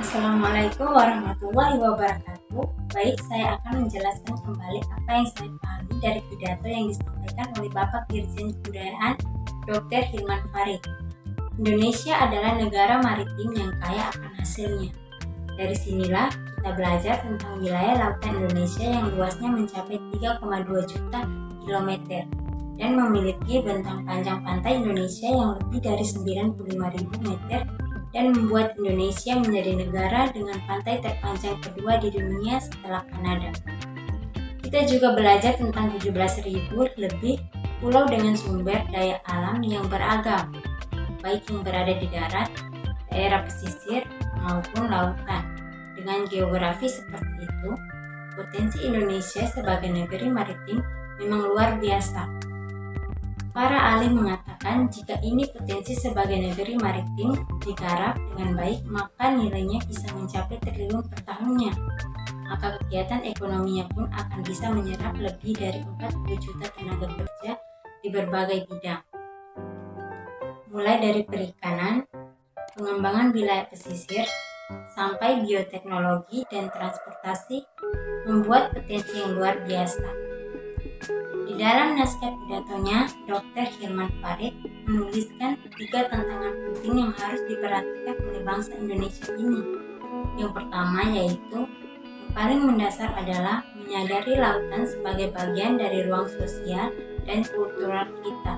Assalamualaikum warahmatullahi wabarakatuh. Baik, saya akan menjelaskan kembali apa yang saya pahami dari pidato yang disampaikan oleh Bapak Dirjen Kebudayaan Dr. Hilman Farid. Indonesia adalah negara maritim yang kaya akan hasilnya. Dari sinilah kita belajar tentang wilayah lautan Indonesia yang luasnya mencapai 3,2 juta kilometer dan memiliki bentang panjang pantai Indonesia yang lebih dari 95.000 meter dan membuat Indonesia menjadi negara dengan pantai terpanjang kedua di dunia setelah Kanada. Kita juga belajar tentang 17.000 lebih pulau dengan sumber daya alam yang beragam, baik yang berada di darat, daerah pesisir, maupun lautan. Dengan geografi seperti itu, potensi Indonesia sebagai negeri maritim memang luar biasa. Para ahli mengatakan jika ini potensi sebagai negeri maritim digarap dengan baik, maka nilainya bisa mencapai triliun per tahunnya. Maka kegiatan ekonominya pun akan bisa menyerap lebih dari 40 juta tenaga kerja di berbagai bidang. Mulai dari perikanan, pengembangan wilayah pesisir, sampai bioteknologi dan transportasi membuat potensi yang luar biasa. Di dalam naskah pidatonya, Dr. Hilman Farid menuliskan 3 tantangan penting yang harus diperhatikan oleh bangsa Indonesia ini. Yang pertama yaitu, yang paling mendasar adalah menyadari lautan sebagai bagian dari ruang sosial dan kultural kita.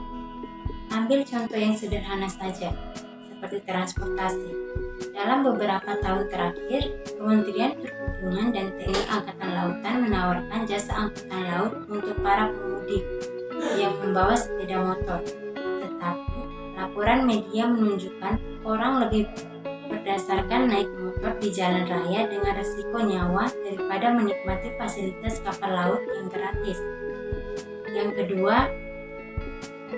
Ambil contoh yang sederhana saja, seperti transportasi. Dalam beberapa tahun terakhir, Kementerian Perhubungan dan TNI Angkatan Lautan menawarkan jasa angkutan laut untuk para pemudik yang membawa sepeda motor. Tetapi, laporan media menunjukkan orang lebih berdasarkan naik motor di jalan raya dengan risiko nyawa daripada menikmati fasilitas kapal laut yang gratis. Yang kedua,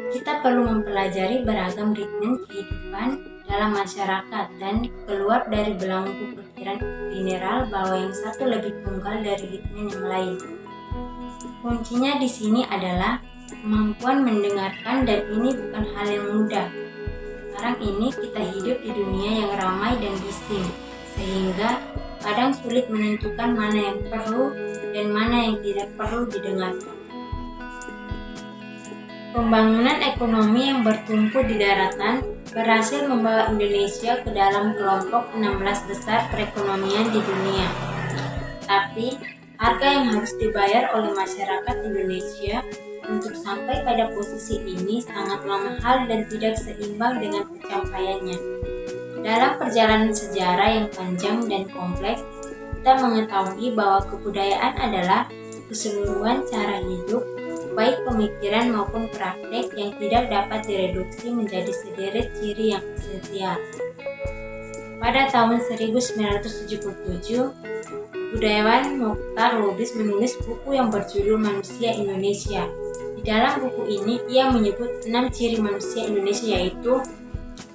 kita perlu mempelajari beragam ritme kehidupan dalam masyarakat dan keluar dari belenggu pikiran general bahwa yang satu lebih tunggal dari ritme yang lain. Kuncinya di sini adalah kemampuan mendengarkan, dan ini bukan hal yang mudah. Sekarang ini kita hidup di dunia yang ramai dan bising, sehingga kadang sulit menentukan mana yang perlu dan mana yang tidak perlu didengarkan. Pembangunan ekonomi yang bertumpu di daratan berhasil membawa Indonesia ke dalam kelompok 16 besar perekonomian di dunia. Tapi, harga yang harus dibayar oleh masyarakat Indonesia untuk sampai pada posisi ini sangatlah mahal dan tidak seimbang dengan pencapaiannya. Dalam perjalanan sejarah yang panjang dan kompleks, kita mengetahui bahwa kebudayaan adalah keseluruhan cara hidup, baik pemikiran maupun praktek, yang tidak dapat direduksi menjadi sederet ciri yang esensial. Pada tahun 1977, budayawan Mokhtar Lubis menulis buku yang berjudul Manusia Indonesia. Di dalam buku ini, ia menyebut 6 ciri manusia Indonesia, yaitu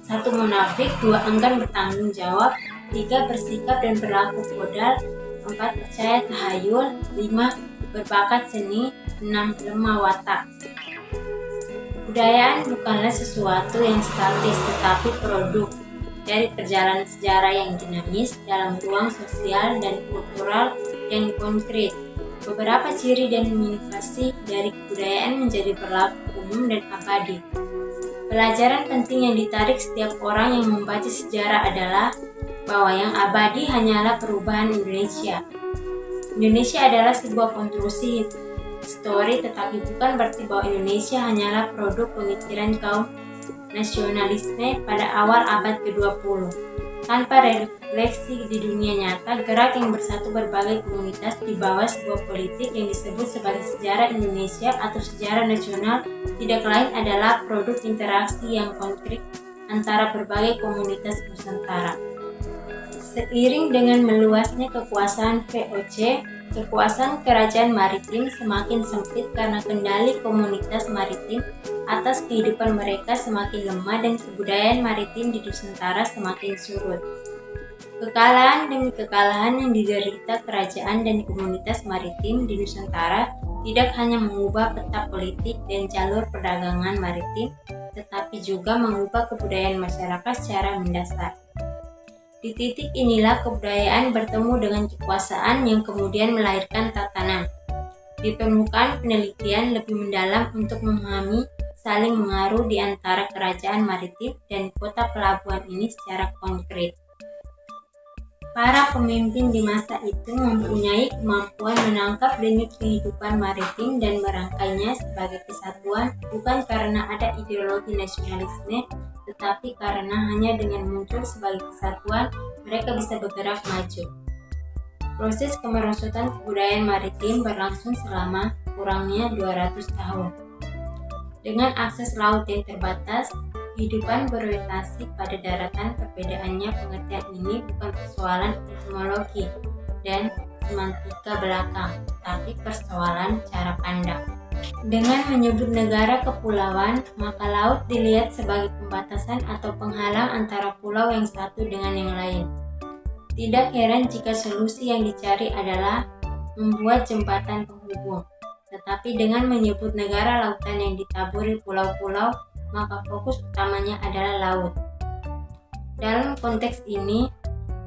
1. Munafik, 2. Enggan bertanggung jawab, 3. Bersikap dan berlaku feodal, 4. Percaya tahayul, 5. Berbakat seni, 6. Lemah watak. Kebudayaan bukanlah sesuatu yang statis, tetapi produk dari perjalanan sejarah yang dinamis dalam ruang sosial dan kultural yang konkret. Beberapa ciri dan manifestasi dari kebudayaan menjadi berlaku umum dan abadi. Pelajaran penting yang ditarik setiap orang yang membaca sejarah adalah bahwa yang abadi hanyalah perubahan Indonesia. Indonesia adalah sebuah konstruksi histori, tetapi bukan berarti bahwa Indonesia hanyalah produk pemikiran kaum nasionalisme pada awal abad ke-20. Tanpa refleksi di dunia nyata, gerak yang bersatu berbagai komunitas di bawah sebuah politik yang disebut sebagai sejarah Indonesia atau sejarah nasional tidak lain adalah produk interaksi yang konkret antara berbagai komunitas Nusantara. Seiring dengan meluasnya kekuasaan VOC, kekuasaan kerajaan maritim semakin sempit karena kendali komunitas maritim atas kehidupan mereka semakin lemah dan kebudayaan maritim di Nusantara semakin surut. Kekalahan demi kekalahan yang diderita kerajaan dan komunitas maritim di Nusantara tidak hanya mengubah peta politik dan jalur perdagangan maritim, tetapi juga mengubah kebudayaan masyarakat secara mendasar. Di titik inilah kebudayaan bertemu dengan kekuasaan yang kemudian melahirkan tatanan. Diperlukan penelitian lebih mendalam untuk memahami saling mengaruh di antara kerajaan maritim dan kota pelabuhan ini secara konkret. Para pemimpin di masa itu mempunyai kemampuan menangkap denyut kehidupan maritim dan merangkainya sebagai kesatuan, bukan karena ada ideologi nasionalisme, tetapi karena hanya dengan muncul sebagai kesatuan, mereka bisa bergerak maju. Proses kemerosotan kebudayaan maritim berlangsung selama kurangnya 200 tahun. Dengan akses laut yang terbatas, kehidupan berorientasi pada daratan. Perbedaannya pengertian ini bukan persoalan etimologi dan semantika belakang, tapi persoalan cara pandang. Dengan menyebut negara kepulauan, maka laut dilihat sebagai pembatasan atau penghalang antara pulau yang satu dengan yang lain. Tidak heran jika solusi yang dicari adalah membuat jembatan penghubung. Tetapi dengan menyebut negara lautan yang ditaburi pulau-pulau, maka fokus utamanya adalah laut. Dalam konteks ini,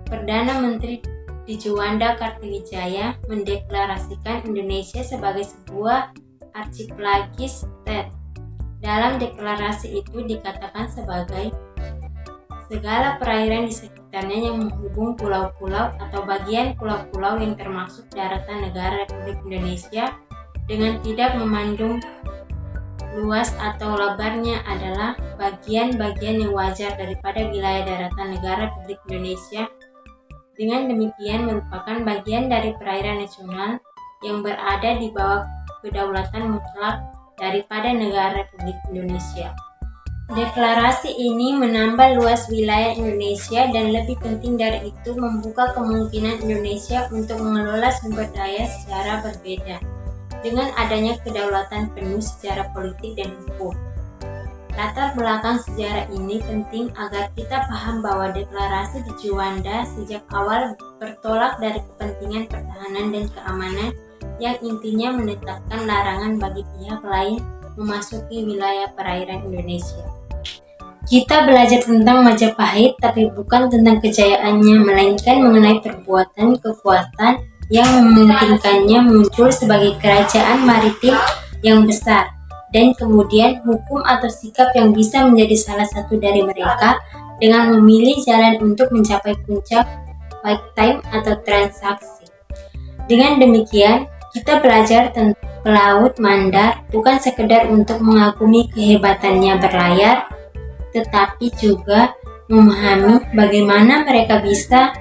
Perdana Menteri Djuanda Kartawijaya mendeklarasikan Indonesia sebagai sebuah archipelagis state. Dalam deklarasi itu dikatakan sebagai segala perairan di sekitarnya yang menghubung pulau-pulau atau bagian pulau-pulau yang termasuk daratan negara Republik Indonesia dengan tidak memandang luas atau lebarnya adalah bagian-bagian yang wajar daripada wilayah daratan negara Republik Indonesia. Dengan demikian merupakan bagian dari perairan nasional yang berada di bawah kedaulatan mutlak daripada negara Republik Indonesia. Deklarasi ini menambah luas wilayah Indonesia dan lebih penting dari itu membuka kemungkinan Indonesia untuk mengelola sumber daya secara berbeda dengan adanya kedaulatan penuh secara politik dan hukum. Latar belakang sejarah ini penting agar kita paham bahwa deklarasi Djuanda sejak awal bertolak dari kepentingan pertahanan dan keamanan yang intinya menetapkan larangan bagi pihak lain memasuki wilayah perairan Indonesia. Kita belajar tentang Majapahit tapi bukan tentang kejayaannya, melainkan mengenai perbuatan kekuatan yang memungkinkannya muncul sebagai kerajaan maritim yang besar, dan kemudian hukum atau sikap yang bisa menjadi salah satu dari mereka dengan memilih jalan untuk mencapai puncak baik time atau transaksi. Dengan demikian, kita belajar tentang pelaut Mandar bukan sekedar untuk mengagumi kehebatannya berlayar, tetapi juga memahami bagaimana mereka bisa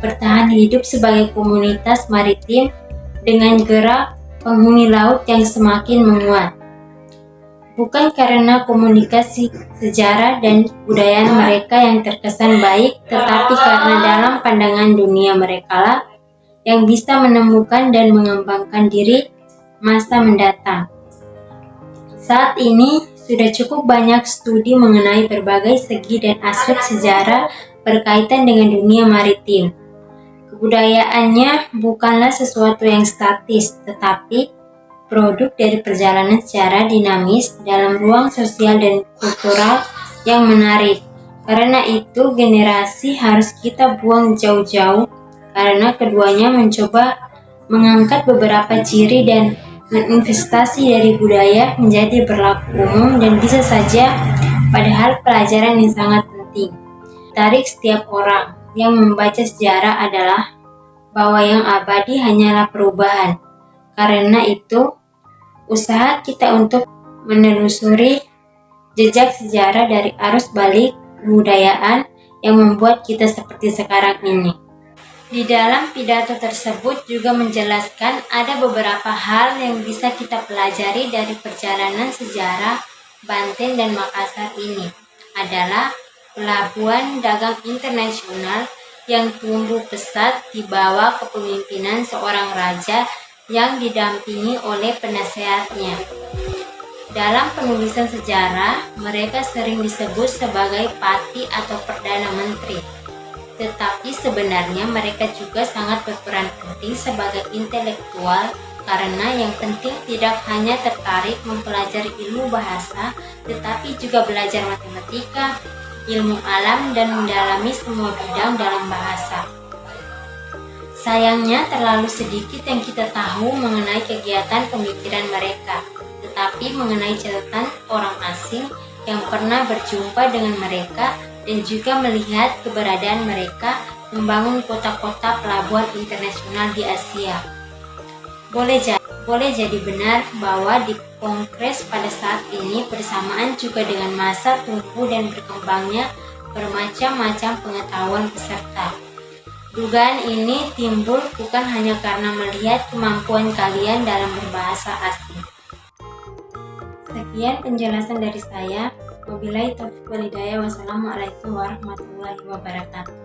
bertahan hidup sebagai komunitas maritim dengan gerak penghuni laut yang semakin menguat. Bukan karena komunikasi sejarah dan budaya mereka yang terkesan baik, tetapi karena dalam pandangan dunia mereka lah yang bisa menemukan dan mengembangkan diri masa mendatang. Saat ini sudah cukup banyak studi mengenai berbagai segi dan aspek sejarah berkaitan dengan dunia maritim. Kebudayaannya bukanlah sesuatu yang statis, tetapi produk dari perjalanan secara dinamis dalam ruang sosial dan kultural yang menarik. Karena itu, generasi harus kita buang jauh-jauh, karena keduanya mencoba mengangkat beberapa ciri dan menginvestasi dari budaya menjadi berlaku umum dan bisa saja padahal pelajaran yang sangat penting. Tarik setiap orang yang membaca sejarah adalah bahwa yang abadi hanyalah perubahan. Karena itu, usaha kita untuk menelusuri jejak sejarah dari arus balik kebudayaan yang membuat kita seperti sekarang ini. Di dalam pidato tersebut juga menjelaskan ada beberapa hal yang bisa kita pelajari dari perjalanan sejarah Banten dan Makassar ini. Adalah pelabuhan dagang internasional yang tumbuh pesat di bawah kepemimpinan seorang raja yang didampingi oleh penasehatnya. Dalam penulisan sejarah, mereka sering disebut sebagai pati atau perdana menteri. Tetapi sebenarnya mereka juga sangat berperan penting sebagai intelektual karena yang penting tidak hanya tertarik mempelajari ilmu bahasa, tetapi juga belajar matematika, ilmu alam, dan mendalami semua bidang dalam bahasa. Sayangnya terlalu sedikit yang kita tahu mengenai kegiatan pemikiran mereka, tetapi mengenai catatan orang asing yang pernah berjumpa dengan mereka dan juga melihat keberadaan mereka membangun kota-kota pelabuhan internasional di Asia. Boleh jadi benar bahwa di Kongres pada saat ini bersamaan juga dengan masa tumbuh dan berkembangnya bermacam-macam pengetahuan peserta. Dugaan ini timbul bukan hanya karena melihat kemampuan kalian dalam berbahasa asing. Sekian penjelasan dari saya. Wabillahi taufiq wal hidayah. Wassalamualaikum warahmatullahi wabarakatuh.